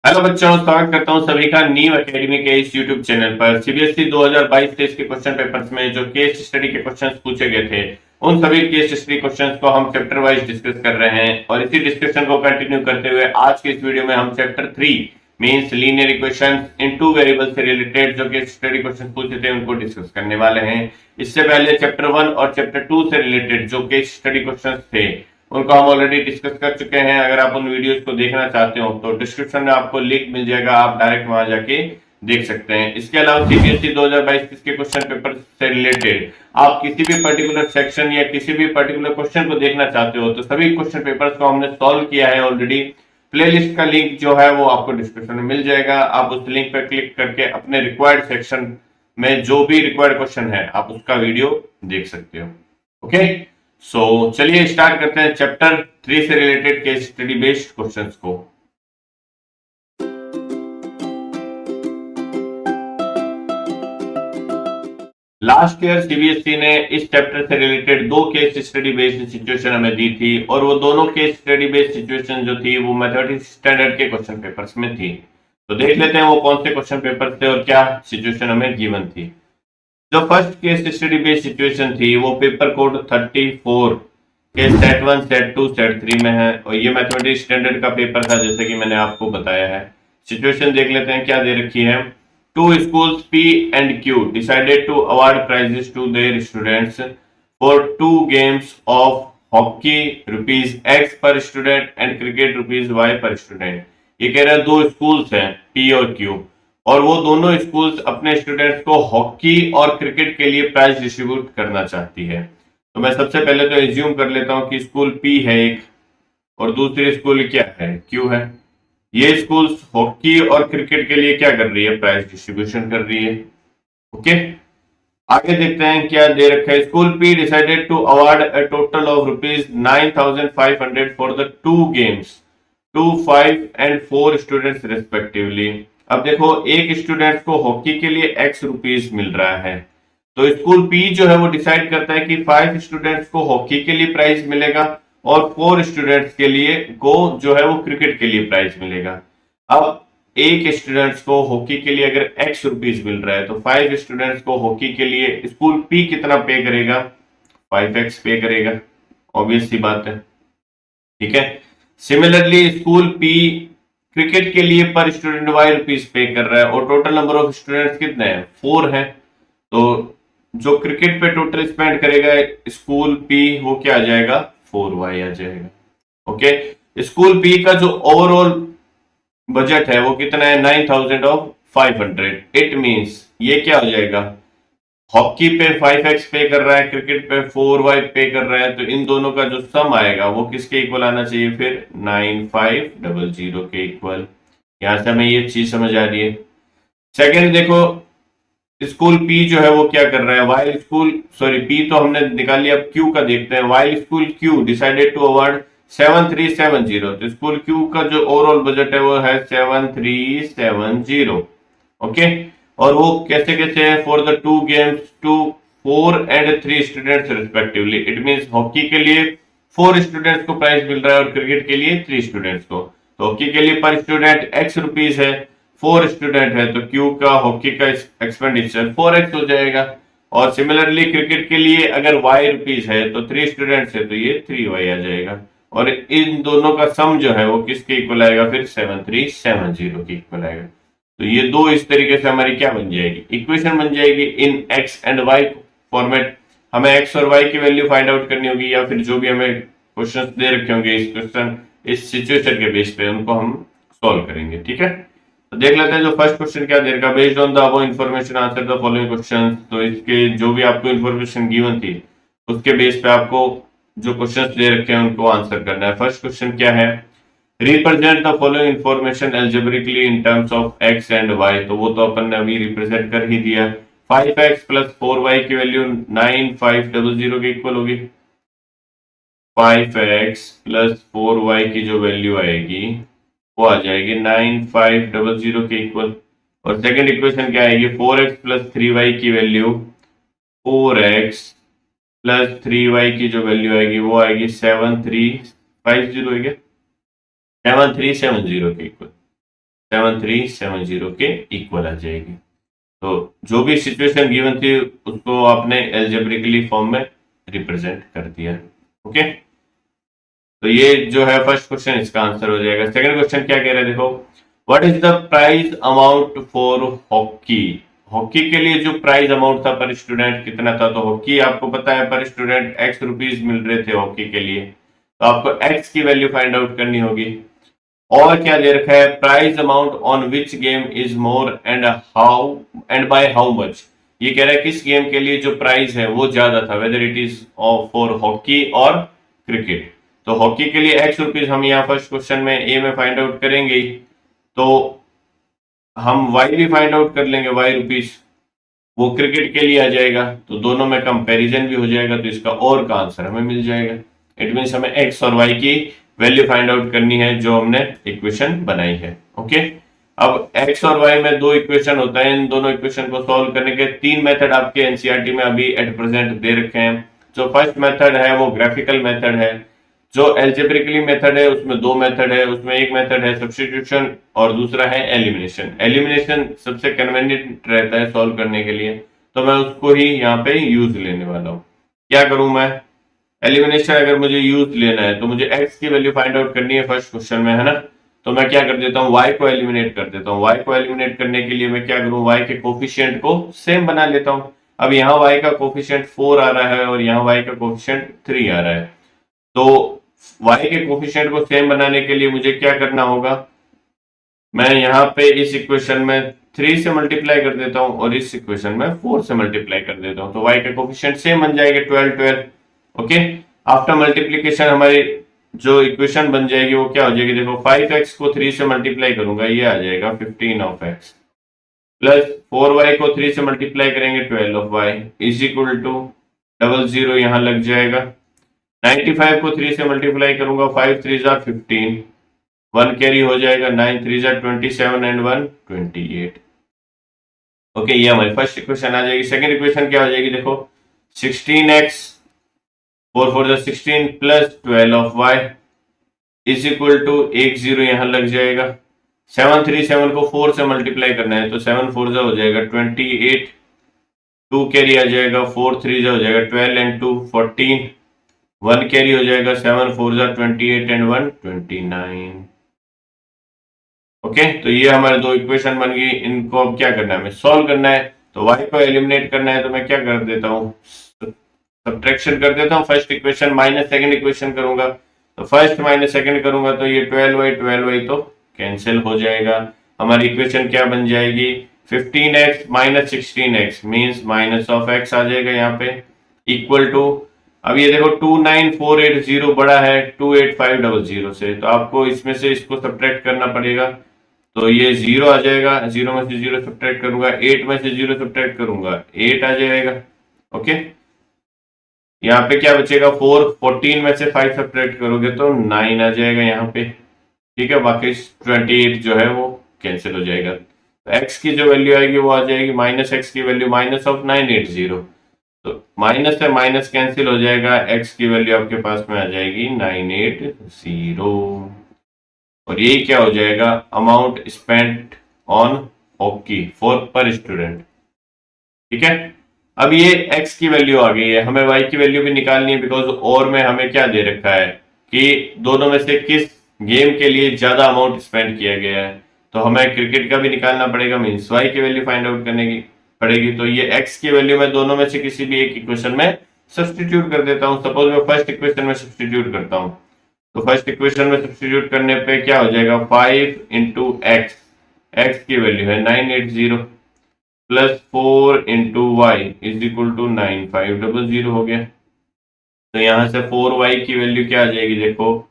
Hello बच्चों, स्वागत करता हूं सभी का नीव एकेडमी के इस यूट्यूब चैनल पर। सीबीएसई 2022-23 के क्वेश्चन पेपर्स में जो केस स्टडी के क्वेश्चंस पूछे गए थे, उन सभी केस स्टडी क्वेश्चंस को हम चैप्टर वाइज डिस्कस कर रहे हैं और इसी डिस्कशन को कंटिन्यू करते हुए आज के इस वीडियो में हम चैप्टर 3 मींस लीनियर इक्वेशंस इन टू वेरिएबल से रिलेटेड जो केस स्टडी क्वेश्चन पूछे थे उनको डिस्कस करने वाले हैं। इससे पहले चैप्टर 1 और चैप्टर 2 से रिलेटेड जो केस स्टडी क्वेश्चंस थे उनको हम ऑलरेडी डिस्कस कर चुके हैं। अगर आप उन वीडियोस को देखना चाहते हो तो डिस्क्रिप्शन में आपको लिंक मिल जाएगा, आप डायरेक्ट वहां जाके देख सकते हैं। इसके अलावा सीबीएसई 2022 के क्वेश्चन पेपर से रिलेटेड आप किसी भी पर्टिकुलर सेक्शन या किसी भी पर्टिकुलर क्वेश्चन को देखना चाहते हो तो सभी क्वेश्चन पेपर्स को हमने सॉल्व किया है ऑलरेडी। प्लेलिस्ट का लिंक जो है वो आपको डिस्क्रिप्शन में मिल जाएगा। आप उस लिंक पर क्लिक करके अपने रिक्वायर्ड सेक्शन में जो भी रिक्वायर्ड क्वेश्चन है आप उसका वीडियो देख सकते हो। ओके, चलिए स्टार्ट करते हैं चैप्टर 3 से related case study based questions को। लास्ट ईयर सीबीएसई ने इस चैप्टर से रिलेटेड दो केस स्टडी बेस्ड सिचुएशन हमें दी थी और वो दोनों केस स्टडी बेस्ड सिचुएशन जो थी वो मैथमेटिक्स स्टैंडर्ड के क्वेश्चन पेपर्स में थी। तो देख लेते हैं वो कौन से क्वेश्चन पेपर थे और क्या सिचुएशन हमें गिवन थी। जो first case study based situation थी वो पेपर कोड 34 के सेट 1 सेट 2 सेट 3 में है और ये मैथमेटिक्स स्टैंडर्ड का पेपर था जैसे कि मैंने आपको बताया है। सिचुएशन देख लेते हैं क्या दे रखी है। Two schools P and Q decided to award prizes to their students for two games of hockey ₹X per student and cricket ₹Y per student. ये कह रहा है दो स्कूल्स हैं पी और क्यू और वो दोनों स्कूल्स अपने स्टूडेंट्स को हॉकी और क्रिकेट के लिए प्राइज डिस्ट्रीब्यूट करना चाहती है। तो मैं सबसे पहले तो एज्यूम कर लेता हूं कि स्कूल पी है एक और दूसरी स्कूल क्या है, क्यू है। ये स्कूल्स हॉकी और क्रिकेट के लिए क्या कर रही है, प्राइज डिस्ट्रीब्यूशन कर रही है। ओके, आगे देखते हैं क्या दे रखा है। School P decided to award a total of ₹9,500 for the two games to 5 and 4 students respectively. अब देखो एक स्टूडेंट को हॉकी के लिए ₹X मिल रहा है, तो स्कूल पी जो है वो डिसाइड करता है कि 5 स्टूडेंट्स को हॉकी के लिए प्राइज मिलेगा और 4 स्टूडेंट्स के लिए को जो है वो क्रिकेट के लिए प्राइज मिलेगा। अब एक स्टूडेंट्स को हॉकी के लिए अगर ₹X मिल रहा है तो 5 स्टूडेंट्स को हॉकी के लिए स्कूल पी कितना पे करेगा, 5X पे करेगा। ऑब्वियस सी बात है, ठीक है। सिमिलरली स्कूल पी क्रिकेट के लिए पर स्टूडेंट ₹Y पे कर रहा है और टोटल नंबर ऑफ स्टूडेंट्स कितने हैं, 4 हैं। तो जो क्रिकेट पे टोटल स्पेंड करेगा स्कूल पी वो क्या आ जाएगा, 4Y आ जाएगा। ओके, स्कूल पी का जो ओवरऑल बजट है वो कितना है, 9,500। इट मींस ये क्या हो जाएगा, हॉकी पे 5X पे कर रहा है, क्रिकेट पे 4Y पे कर रहा है, तो इन दोनों का जो सम आएगा वो किसके इक्वल आना चाहिए, फिर 9,500 के इक्वल। यहां से हमें ये चीज समझ आ रही है। सेकेंड देखो, स्कूल पी जो है वो क्या कर रहा है, वाइल स्कूल सॉरी पी तो हमने निकाल लिया, अब क्यू का देखते हैं। While school Q decided to award 7,370, तो स्कूल क्यू का जो ओवरऑल बजट है वो है 7,370। ओके, और वो कैसे कैसे है, for the two games to 4 and 3 students respectively. It means hockey के लिए 4 स्टूडेंट्स को प्राइज मिल रहा है और क्रिकेट के लिए 3 स्टूडेंट्स को। तो हॉकी के लिए पर स्टूडेंट ₹X है, 4 स्टूडेंट है तो क्यू का हॉकी का एक्सपेंडिचर 4X हो जाएगा। और सिमिलरली क्रिकेट के लिए अगर ₹Y है तो 3 स्टूडेंट्स है तो ये 3Y आ जाएगा और इन दोनों का सम जो है वो किसके इक्वल आएगा, फिर 7,370 के इक्वल आएगा। तो ये दो इस तरीके से हमारी क्या बन जाएगी, इक्वेशन बन जाएगी इन X एंड Y फॉर्मेट। हमें X और Y की वैल्यू फाइंड आउट करनी होगी या फिर जो भी हमें क्वेश्चन दे रखे होंगे इस क्वेश्चन इस सिचुएशन के बेस पे उनको हम सॉल्व करेंगे, ठीक है। तो देख लेते हैं जो फर्स्ट क्वेश्चन क्या दे रखा, based on the above information answer the following questions. तो इसके जो भी आपको इंफॉर्मेशन गिवन थी उसके बेस पे आपको जो क्वेश्चंस दे रखे हैं उनको आंसर करना है। फर्स्ट क्वेश्चन क्या है, represent the following information algebraically in terms of X and Y। तो वो तो अपन ने अभी रिप्रेजेंट कर ही दिया। 5X प्लस 4Y की वैल्यू 9,500 के इक्वल होगी। 5X प्लस 4Y की जो वैल्यू आएगी वो आ जाएगी 9,500 के इक्वल। और सेकंड इक्वेशन क्या आएगी, 4X प्लस 3Y की वैल्यू 4X प्लस 3Y की जो वैल्यू आएगी वो आएगी 7,350 है क्या, 7,370 के इक्वल। 7370 के इक्वल आ जाएगी। तो जो भी सिचुएशन गिवन थी उसको आपने एल्जेब्रिकली फॉर्म में रिप्रेजेंट कर दिया। ओके, तो ये जो है फर्स्ट क्वेश्चन, इसका आंसर हो जाएगा। सेकंड क्वेश्चन क्या कह रहे हैं देखो, what is the price amount for hockey. Hockey के लिए जो प्राइस अमाउंट था पर स्टूडेंट कितना था, तो हॉकी आपको पता है पर स्टूडेंट एक्स रुपीज मिल रहे थे हॉकी के लिए, तो आपको एक्स की वैल्यू फाइंड आउट करनी होगी। और क्या दे रखा है, price amount on which game is more and how and by how much. ये कह रहा है किस गेम के लिए जो प्राइस है वो ज्यादा था, whether it is for hockey और क्रिकेट। तो हॉकी के लिए एक्स रुपीज हम यहाँ फर्स्ट क्वेश्चन में ए में फाइंड आउट करेंगे ही, तो हम वाई भी फाइंड आउट कर लेंगे, वाई रुपीज, वो क्रिकेट के लिए आ जाएगा, तो दोनों में कंपैरिजन भी हो जाएगा, तो इसका और का आंसर हमें मिल जाएगा। इट मीन्स हमें एक्स और वाई की वैल्यू फाइंड आउट करनी है जो हमने इक्वेशन बनाई है। ओके, अब एक्स और वाई में दो इक्वेशन होता है, इन दोनों इक्वेशन को सॉल्व करने के तीन मेथड आपके एनसीईआरटी में अभी एट प्रेजेंट दे रखे हैं। जो फर्स्ट मेथड है वो ग्राफिकल मेथड है, जो एल्जेब्रिकली मेथड है उसमें दो मेथड है, उसमें एक मेथड है सब्स्टिट्यूशन और दूसरा है एलिमिनेशन। एलिमिनेशन सबसे कन्वीनियंट रहता है सॉल्व करने के लिए, तो मैं उसको ही यहाँ पे यूज लेने वाला हूँ। क्या करूं मैं, एलिमिनेशन अगर मुझे यूज लेना है तो मुझे एक्स की वैल्यू फाइंड आउट करनी है फर्स्ट क्वेश्चन में, है ना। तो मैं क्या कर देता हूँ, वाई को एलिमिनेट कर देता हूँ। वाई को एलिमिनेट करने के लिए मैं क्या करूँ, वाई के कोफिशिएंट को सेम बना लेता हूँ। अब यहाँ वाई का कोफिशिएंट 4 आ रहा है और यहाँ वाई का कोफिशिएंट 3 आ रहा है, तो y के कोफिशिएंट को सेम बनाने के लिए मुझे क्या करना होगा, मैं यहाँ पे इस इक्वेशन में 3 से मल्टीप्लाई कर देता हूँ और इस इक्वेशन में 4 से मल्टीप्लाई कर देता हूँ, तो y के कोफिशिएंट सेम बन जाएंगे 12 12। ओके, आफ्टर मल्टीप्लीकेशन हमारी जो इक्वेशन बन जाएगी वो क्या हो जाएगी, देखो 5x को 3 से मल्टीप्लाई करूंगा, ये आ जाएगा 15 ऑफ x प्लस 4y को 3 से मल्टीप्लाई करेंगे 12 of y is equal to 00 यहाँ लग जाएगा। 95 को 3 से मल्टीप्लाई करूंगा, 5 3 जा 15, 1 कैरी हो जाएगा, 9 3 जा 27 एंड 1 28। ओके, ये हमारी फर्स्ट इक्वेशन आ जाएगी। सेकंड इक्वेशन क्या हो जाएगी देखो, 16x 4 4 जा 16 plus 12 of y is equal to 10 यहाँ लग जाएगा। 7 3 7 को 4 से मल्टीप्लाई करना है, तो 7 4 जा हो जाएगा 28, 2 कैरी आ जाएगा, 4 3 जा हो जाएगा 12 एंड 2 14, 1 कैरी हो जाएगा, 7 4 जा 28 एंड 1 29। ओके, तो ये हमारे दो इक्वेशन बन गई। इनको अब क्या करना है, हमें सॉल्व करना है। तो y को एलिमिनेट करना है, तो मैं क्या कर देता हूँ, सब्ट्रैक्शन कर देता हूँ। First equation minus second equation करूंगा, तो फर्स्ट माइनस सेकंड करूंगा तो ये 12y तो कैंसिल हो जाएगा। हमारी इक्वेशन क्या बन जाएगी, 15x minus 16x means minus of x आ जाएगा यहाँ पे, इक्वल टू, अब ये देखो 29480 बड़ा है 28500 से, तो आपको इसमें से इसको सब्ट्रैक्ट करना पड़ेगा, तो ये 0 आ जाएगा, 0 में से 0 सब्ट्रैक्ट करूंगा, 8 में से 0 सब्ट्रैक्ट करूंगा 8 आ जाएगा। ओके, यहाँ पे क्या बचेगा 4, 14 में से 5 सब्ट्रैक्ट करोगे तो 9 आ जाएगा यहाँ पे, ठीक है। बाकी 28 जो है वो कैंसिल हो जाएगा, तो x की जो वैल्यू आएगी वो आ जाएगी माइनस एक्स की वैल्यू माइनस ऑफ 980, तो माइनस से माइनस कैंसिल हो जाएगा, x की वैल्यू आपके पास में आ जाएगी 980, और यही क्या हो जाएगा, amount spent on hockey for पर स्टूडेंट। ठीक है, अब ये x की वैल्यू आ गई है, हमें y की वैल्यू भी निकालनी है, बिकॉज और में हमें क्या दे रखा है कि दोनों में से किस गेम के लिए ज्यादा अमाउंट स्पेंड किया गया है, तो हमें क्रिकेट का भी निकालना पड़ेगा, मीन्स y की वैल्यू फाइंड आउट करने की पड़ेगी। तो ये x की वैल्यू मैं दोनों में से किसी भी एक इक्वेशन में सब्सटीट्यूट कर देता हूं। सपोज मैं फर्स्ट इक्वेशन में सब्सटीट्यूट करता हूं, तो फर्स्ट इक्वेशन में सब्सटीट्यूट करने पे क्या हो जाएगा, 5 इंटू एक्स की वैल्यू है 980 plus 4 into Y is equal to 9500 हो गया। तो यहां से 4y की वैल्यू क्या आ जाएगी देखो,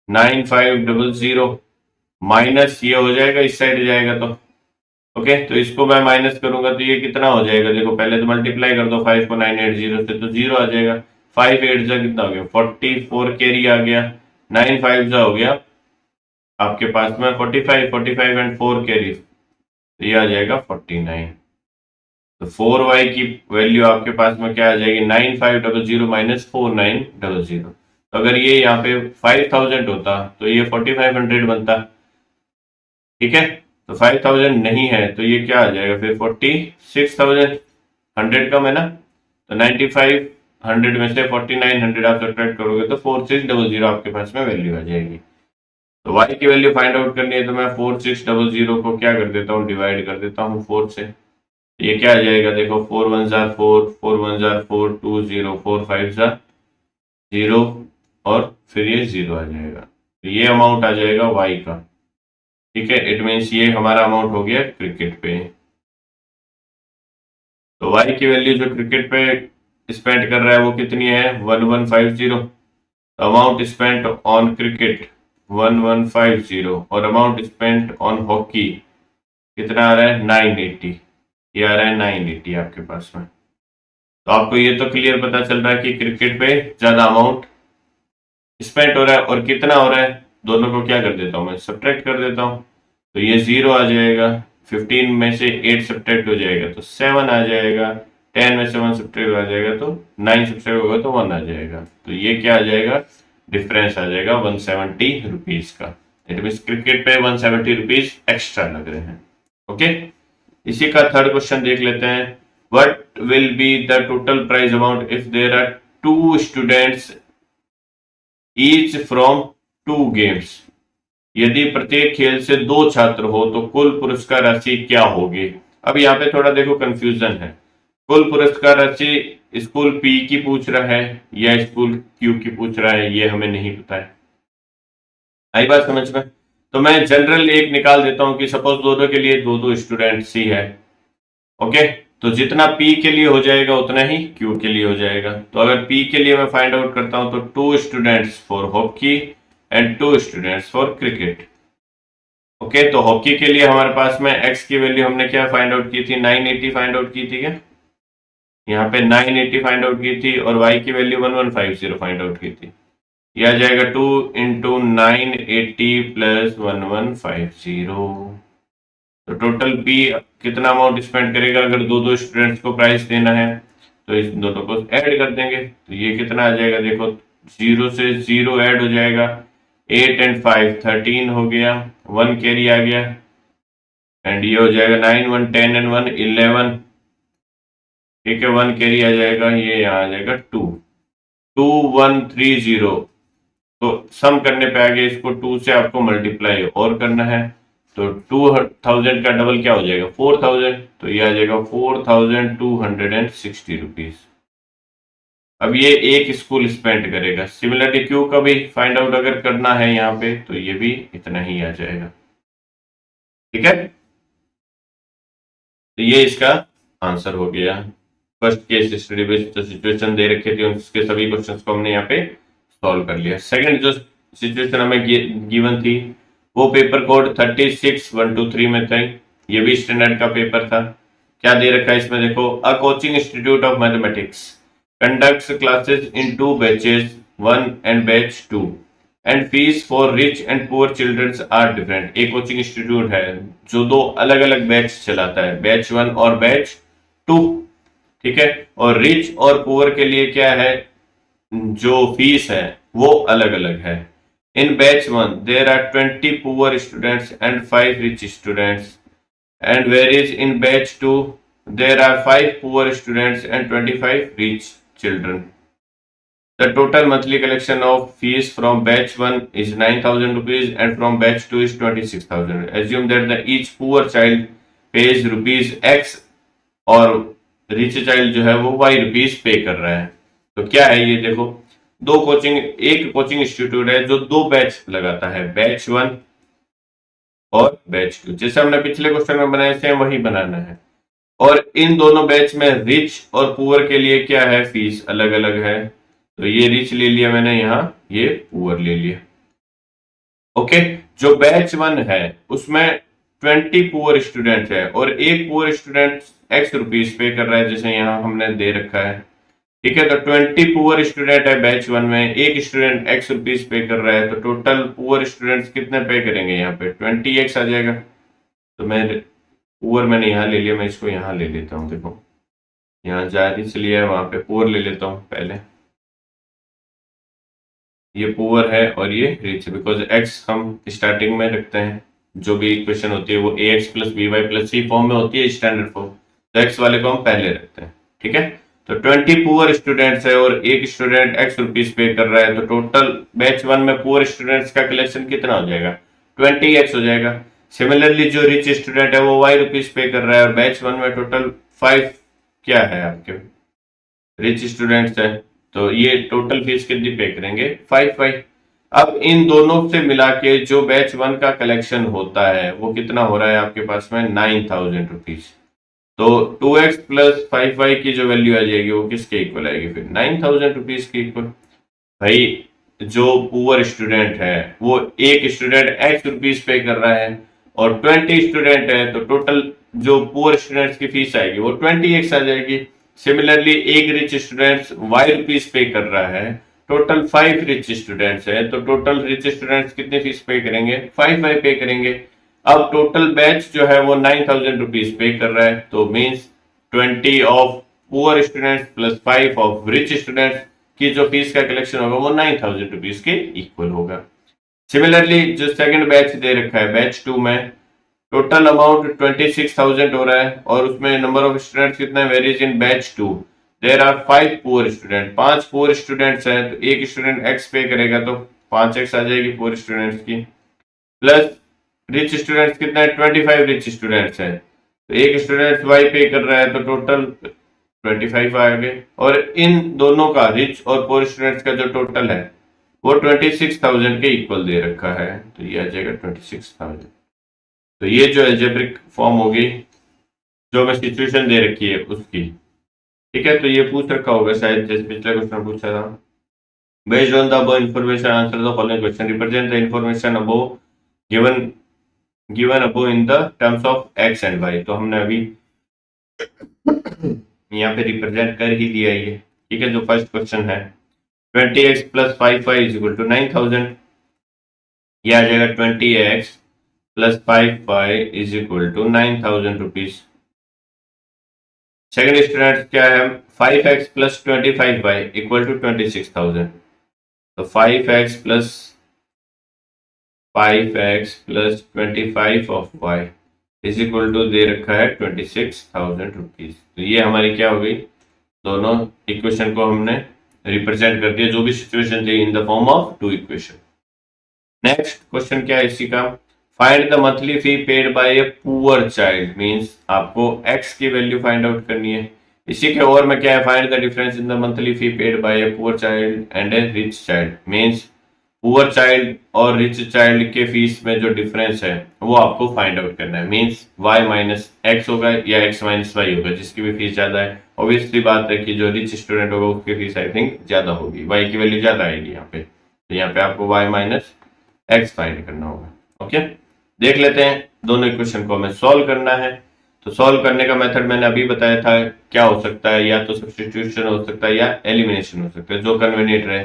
9500 माइनस ये हो जाएगा, इस साइड जाएगा तो ओके, तो इसको मैं माइनस करूंगा तो ये कितना हो जाएगा देखो, पहले तो मल्टीप्लाई कर दो 5 को 980 से, तो 0 आ जाएगा। 5 8 जा कितना हो गया 44 कैरी आ गया, 9 5 जा हो गया आपके पास में 45 45 एंड 4 कैरी, तो ये आ जाएगा 49। तो 4y की वैल्यू आपके पास में क्या आ जाएगी, 9500 माइनस 4900। तो अगर ये यहाँ पे 5000 होता तो ये 4500 बनता। ठीक है, तो 5000 नहीं है तो ये क्या आ जाएगा फिर 46,000। 100 कम है ना, तो 95 100 में से 4900 आप सब्ट्रैक्ट करोगे तो 4600 आपके पास में वैल्यू आ जाएगी। तो y की वैल्यू फाइंड आउट करनी है तो मैं 4600 को क्या कर देता हूँ, डिवाइड कर देता हूँ 4 से। ये क्या आ जाएगा देखो, 4 1 जार 4, 4 1 जार 4, 2 0, 4 5 जार 0 और फिर ये 0 आ जाएगा। तो ये अमाउंट आ जाएगा y का। ठीक है, इट मीन्स ये हमारा अमाउंट हो गया क्रिकेट पे। तो y की वैल्यू जो क्रिकेट पे स्पेंड कर रहा है वो कितनी है, 1150। अमाउंट स्पेंट ऑन क्रिकेट 1150 और अमाउंट स्पेंट ऑन हॉकी कितना आ रहा है, 980। ये आ रहा है 980 आपके पास में। तो आपको ये तो क्लियर पता चल रहा है कि क्रिकेट पे ज्यादा अमाउंट स्पेंड हो रहा है और कितना हो रहा है, दोनों को क्या कर देता हूँ मैं, सब्ट्रैक्ट कर देता हूँ। तो ये 0 आ जाएगा, 15 में से 8 सब्ट्रैक्ट हो जाएगा तो 7 आ जाएगा, 10 में से 1 सब्ट्रैक्ट आ जाएगा तो 9 सब्ट्रैक्ट होगा तो 1 आ जाएगा। तो ये क्या आ जाएगा, डिफरेंस आ जाएगा 170 रुपीज का। इट मीन क्रिकेट पे 170 रुपीज एक्स्ट्रा लग रहे हैं। ओके, इसी का थर्ड क्वेश्चन देख लेते हैं। What will be the total prize amount if there are 2 students each from 2 games. यदि प्रत्येक खेल से 2 छात्र हो तो कुल पुरस्कार राशि क्या होगी। अब यहाँ पे थोड़ा देखो कंफ्यूजन है। कुल पुरस्कार राशि स्कूल पी की पूछ रहा है या स्कूल क्यू की पूछ रहा है, ये हमें नहीं पता है। आई बात समझ में। तो मैं जनरल एक निकाल देता हूं कि सपोज दोनों के लिए 2 स्टूडेंट्स ही है। ओके, तो जितना पी के लिए हो जाएगा उतना ही क्यू के लिए हो जाएगा। तो अगर पी के लिए मैं फाइंड आउट करता हूं तो 2 students for hockey and 2 students for cricket. Okay, तो हॉकी के लिए हमारे पास में एक्स की वैल्यू हमने क्या फाइंड आउट की थी, 980 फाइंड आउट की थी क्या, यहाँ पे 980 फाइंड आउट की थी और y की वैल्यू 1150 फाइंड आउट की थी। यह आ जाएगा 2 इंटू 980 प्लस 1150। तो टोटल पी कितना अमाउंट स्पेंड करेगा, अगर 2 स्टूडेंट्स को प्राइस देना है तो इस दोनों को ऐड कर देंगे। तो ये कितना आ जाएगा देखो, 0 से 0 ऐड हो जाएगा, 8 एंड 5 13 हो गया, 1 कैरी आ गया एंड ये हो जाएगा 9 1 10 एंड 1 11। ठीक है, 1 कैरी आ जाएगा, ये यहाँ आ जाएगा 2 2 1 3 0। तो सम करने पे आगे इसको 2 से आपको मल्टीप्लाई और करना है तो 2000 का डबल क्या हो जाएगा 4000। तो ये आ जाएगा 4260 रुपीज। अब ये एक स्कूल स्पेंड करेगा। सिमिलरली क्यू का भी फाइंड आउट अगर करना है यहाँ पे तो ये भी इतना ही आ जाएगा। ठीक है, तो ये इसका आंसर हो गया। फर्स्ट केस स्टडी बेस्ड जो सिचुएशन दे रखे थे उसके सभी क्वेश्चंस को हमने यहाँ पे सॉल्व कर लिया। सेकंड जो सिचुएशन हमें गिवन थी वो पेपर कोड 36123 में था। ये भी स्टैंडर्ड का पेपर था। क्या दे रखा है इसमें देखो, a coaching institute of mathematics conducts classes in 2 batches 1 and batch 2 and fees for rich and poor childrens are different. एक कोचिंग इंस्टीट्यूट है जो 2 अलग अलग बैच चलाता है, बैच 1 और बैच 2। ठीक है, और रिच और पुअर के लिए क्या है, जो फीस है वो अलग अलग है। In batch 1 there are 20 poor students and 5 rich students and whereas in batch 2 there are 5 poor students and 25 rich children. The total monthly collection of fees from batch 1 is 9000 rupees and from batch 2 is 26000. Assume that the each poor child pays rupees x और rich child जो है वो y rupees पे कर रहा है। तो क्या है ये देखो, एक कोचिंग इंस्टीट्यूट है जो 2 बैच लगाता है, बैच 1 और बैच 2। जैसे हमने पिछले क्वेश्चन में बनाया सेम वही बनाना है। और इन दोनों बैच में रिच और पुअर के लिए क्या है, फीस अलग अलग है। तो ये रिच ले लिया मैंने यहाँ, ये पुअर ले लिया। ओके, जो बैच 1 है उसमें 20 पुअर स्टूडेंट है और एक पुअर स्टूडेंट x रुपीज पे कर रहा है जैसे यहाँ हमने दे रखा है। ठीक है, तो 20 पुअर स्टूडेंट है बैच 1 में, एक स्टूडेंट x रुपीज पे कर रहा है, तो टोटल पुअर स्टूडेंट्स कितने पे करेंगे, यहाँ पे 20x आ जाएगा। तो मैं पुअर मैंने यहाँ ले लिया, मैं इसको यहाँ ले लेता हूँ। देखो यहाँ जा रिच लिया है, वहां पे पुअर ले लेता हूँ पहले। ये पुअर है और ये रिच, बिकॉज x हम स्टार्टिंग में रखते हैं जो भी इक्वेशन होती है वो ax plus b y plus c form में होती है, स्टैंडर्ड फॉर्म। तो x वाले को हम पहले रखते हैं, ठीक है। तो 20 पुअर स्टूडेंट्स है और एक स्टूडेंट x रुपीज पे कर रहा है, तो टोटल बैच 1 में पुअर स्टूडेंट्स का कलेक्शन कितना हो जाएगा, 20x हो जाएगा। सिमिलरली जो रिच स्टूडेंट है वो y रुपीज पे कर रहा है और बैच 1 में टोटल 5 क्या है आपके रिच स्टूडेंट्स है, तो ये टोटल फीस कितनी पे करेंगे, 5 अब इन दोनों से मिला के जो बैच 1 का कलेक्शन होता है वो कितना हो रहा है आपके पास में, 9,000 रुपीज। तो 2x प्लस 5y की जो वैल्यू आ जाएगी वो किसके इक्वल आएगी, फिर 9,000 रुपीज के इक्वल। भाई जो पुअर स्टूडेंट है वो एक स्टूडेंट x रुपीज पे कर रहा है और 20 स्टूडेंट है, तो टोटल जो पुअर स्टूडेंट्स की फीस आएगी वो 20x आ जाएगी। सिमिलरली एक रिच स्टूडेंट y रुपीज पे कर रहा है, टोटल 5 रिच स्टूडेंट्स है, तो टोटल रिच स्टूडेंट्स कितने फीस पे करेंगे, 5 पे करेंगे। अब टोटल बैच जो है वो 9,000 रुपीज पे कर रहा है, तो means 20 of poor students plus 5 of rich students की जो फीस का कलेक्शन होगा वो 9,000 रुपीज के इक्वल होगा। सिमिलरली जो सेकंड बैच दे रखा है बैच 2 में टोटल अमाउंट 26,000 हो रहा है और उसमें नंबर ऑफ स्टूडेंट्स कितना varies in batch 2, there are 5 poor student, 5 poor students हैं, तो एक स्टूडेंट एक्स पे करेगा तो 5x आ जाएगी पुअर स्टूडेंट्स की, प्लस रिच स्टूडेंट्स कितना है, 25 रिच स्टूडेंट्स हैं, तो एक स्टूडेंट वाई पे कर रहा है तो टोटल 25 आ गए। और इन दोनों का रिच और पुअर स्टूडेंट्स का जो टोटल है वो 26,000 के इक्वल दे रखा है, तो ये आ जाएगा 26,000। तो ये जो एल्जेब्रिक फॉर्म होगी जो हमें सिचुएशन दे रखी है उसकी, ठीक है। तो ये पूछ रखा होगा शायद, जैसे पिछले क्वेश्चन पूछा था, based on the above information answer the following question, represent the information above given above in the terms of X and Y. तो हमने अभी यहाँ पे रिप्रेजेंट कर ही दिया ये, ठीक है। जो फर्स्ट क्वेश्चन है 20x plus 5y is equal to 9,000, ये आ जाएगा 20x plus 5y is equal to 9,000 rupees. Second student क्या है, 5x plus 25y equal to 26,000, तो 5x plus 25 of y is equal to दे रखा है 26,000 रुपीज। तो ये हमारी क्या हो गई, दोनों इक्वेशन को हमने रिप्रेजेंट कर दिया जो भी सिचुएशन थी in the form of two equation. Next question क्या है इसी का, find the monthly fee paid by a poor child, means आपको x की वैल्यू फाइंड आउट करनी है। इसी के और में क्या है, find the difference in the monthly fee paid by a poor child and a rich child, means poor child और रिच चाइल्ड के फीस में जो डिफरेंस है वो आपको फाइंड आउट करना है। मींस y माइनस एक्स होगा या x माइनस वाई होगा, जिसकी भी फीस ज्यादा है ऑब्वियसली बात है कि जो रिच स्टूडेंट होगा उसकी फीस आई थिंक ज्यादा होगी, y की वैल्यू ज्यादा आएगी यहाँ पे, तो यहाँ पे आपको y माइनस एक्स फाइंड करना होगा। ओके, देख लेते हैं दोनों इक्वेशन को हमें सॉल्व करना है। तो सॉल्व करने का मेथड मैंने अभी बताया था, क्या हो सकता है, या तो सब्स्टिट्यूशन हो सकता है या एलिमिनेशन हो सकता है, जो कन्वीनियंट रहे।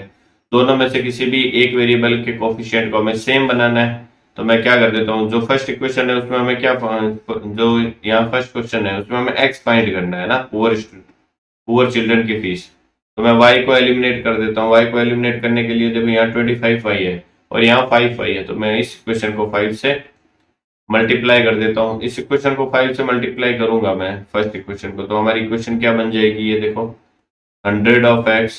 दोनों में से किसी भी एक वेरिएबल के कोफिशिएंट को हमें सेम बनाना है, तो मैं क्या कर देता हूँ, जो फर्स्ट इक्वेशन है उसमें हमें क्या, जो यहाँ फर्स्ट क्वेश्चन है उसमें हमें एक्स फाइंड करना है ना, पुअर चिल्ड्रन की फीस, तो मैं y को एलिमिनेट कर देता हूँ। y को एलिमिनेट करने के लिए देखो यहाँ 25y है और यहाँ 5y है, तो मैं इस इक्वेशन को 5 से मल्टीप्लाई कर देता हूँ। इस इक्वेशन को 5 से मल्टीप्लाई करूंगा मैं फर्स्ट इक्वेशन को, तो हमारी इक्वेशन क्या बन जाएगी, ये देखो 100 of x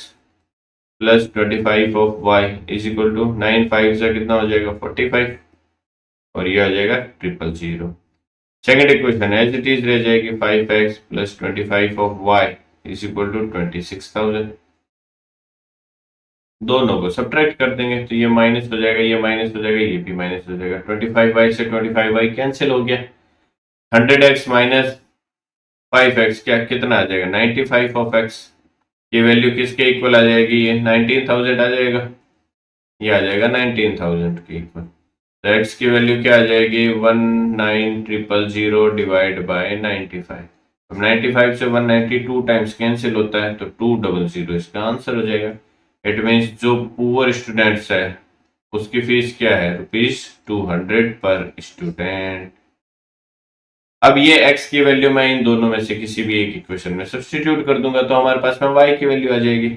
plus 25 of y is equal to 9 5 से कितना हो जाएगा 45 और ये आ जाएगा 000। Second equation as it is रह जाएगी 5x plus 25 of y is equal to 26,000। दोनों को सब्ट्रैक्ट कर देंगे तो ये माइनस हो जाएगा, ये माइनस हो जाएगा, ये भी माइनस हो जाएगा। 25y से 25y कैंसिल हो गया। 100x माइनस 5x क्या कितना आ जाएगा 95 ऑफ x, ये वैल्यू किसके इक्वल आ जाएगी, ये 19,000 आ जाएगा, ये आ जाएगा 19,000 के इक्वल। तो x की वैल्यू क्या आ जाएगी 19,000 डिवाइड बाय 95। अब 95 से 192 टाइम्स कैंसिल होता है तो 200 इसका आंसर हो जाएगा। इट मीन्स जो पुअर स्टूडेंट्स है उसकी फीस क्या है, ₹200 पर स्टूडेंट। अब ये x की वैल्यू मैं इन दोनों में से किसी भी एक इक्वेशन में सब्स्टिट्यूट कर दूंगा तो हमारे पास में y की वैल्यू आ जाएगी।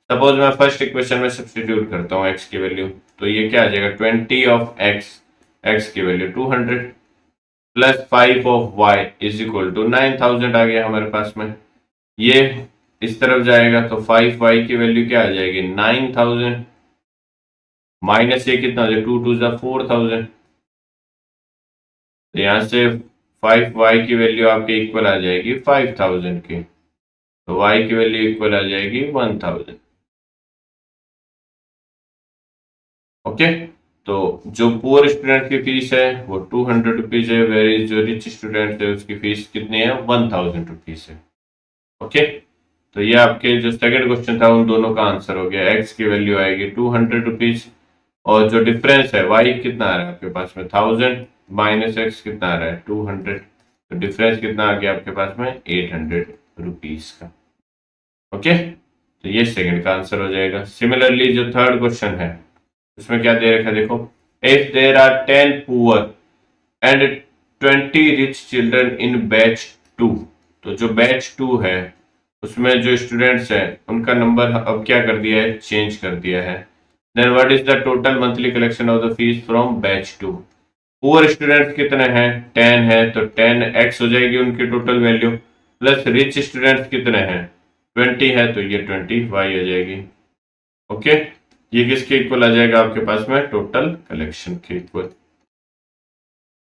सपोज मैं फर्स्ट इक्वेशन में सब्स्टिट्यूट करता हूँ x की वैल्यू, तो ये क्या आ जाएगा 20 ऑफ x x की value 200 plus 5 of y is equal to 9000 आ गया हमारे पास में। ये इस तरफ जाएगा तो 5y की वैल्यू क्या आ जाएगी 9000 माइनस ये कितना हो जाएगा 2 2 4000। तो यहां से 5y की वैल्यू आपके इक्वल आ जाएगी 5000 की, तो y की वैल्यू इक्वल आ जाएगी 1000। ओके, तो जो पुअर स्टूडेंट की फीस है वो 200 रुपीज है, वेरी जो रिच स्टूडेंट है उसकी फीस कितनी है 1000 रुपीज है। ओके, तो ये आपके जो सेकंड क्वेश्चन था उन दोनों का आंसर हो गया। x की वैल्यू आएगी 200 रुपीज और जो डिफरेंस है y कितना आ रहा है आपके पास में 1000 माइनस x कितना आ रहा है 200, तो डिफरेंस कितना आ गया आपके पास में 800 रुपीज का। ओके, तो ये सेकंड का आंसर हो जाएगा। सिमिलरली जो थर्ड क्वेश्चन है उसमें क्या दे रखा है देखो, if there are 10 poor and 20 rich children in batch 2, तो जो बैच 2 है उसमें जो स्टूडेंट्स हैं उनका नंबर अब क्या कर दिया है चेंज कर दिया है। Then what is the total monthly collection of the fees from batch 2। Poor students कितने हैं 10 है, तो 10x हो जाएगी उनकी total value, plus rich students कितने हैं 20 है, तो ये 20y हो जाएगी। ओके, ये किसके इक्वल आ जाएगा आपके पास में टोटल कलेक्शन के इक्वल।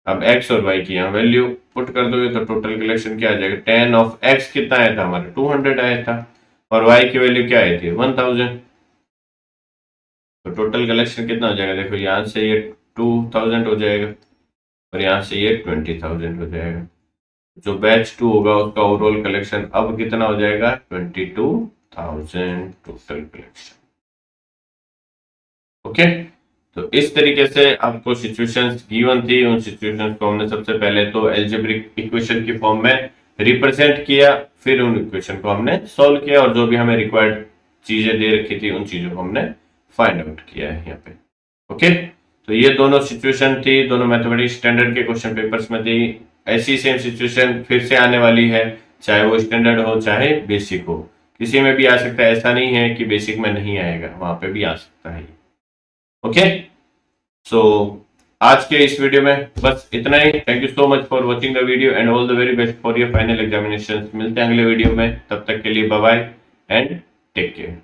अब x और y की यहाँ वैल्यू पुट कर दोगे तो टोटल कलेक्शन क्या आ जाएगा 10 ऑफ x कितना आया था हमारे 200 आया था और y की वैल्यू क्या आई थी 1000, तो टोटल कलेक्शन कितना हो जाएगा देखो, यहाँ से ये 2000 हो जाएगा और यहाँ से ये 20000 हो जाएगा। जो बैच 2 होगा उसका ओवरऑल कलेक्शन अब कितना हो जाएगा 22000 टोटल कलेक्शन। ओके, तो इस तरीके से आपको सिचुएशंस गिवन थी, उन सिचुएशंस को हमने सबसे पहले तो एल्जेब्रिक इक्वेशन की फॉर्म में रिप्रेजेंट किया, फिर उन इक्वेशन को हमने सॉल्व किया और जो भी हमें रिक्वायर्ड चीजें दे रखी थी उन चीजों को हमने फाइंड आउट किया है यहाँ पे। ओके, तो ये दोनों सिचुएशन थी, दोनों मैथमेटिक्स स्टैंडर्ड के क्वेश्चन पेपर्स में थी। ऐसी सेम सिचुएशन फिर से आने वाली है, चाहे वो स्टैंडर्ड हो चाहे बेसिक हो, किसी में भी आ सकता है, ऐसा नहीं है कि बेसिक में नहीं आएगा, वहां पे भी आ सकता है। ओके, सो आज के इस वीडियो में बस इतना ही। Thank you so much for watching the video and all the very best for your final examination. मिलते हैं अगले वीडियो में, तब तक के लिए bye bye and take care.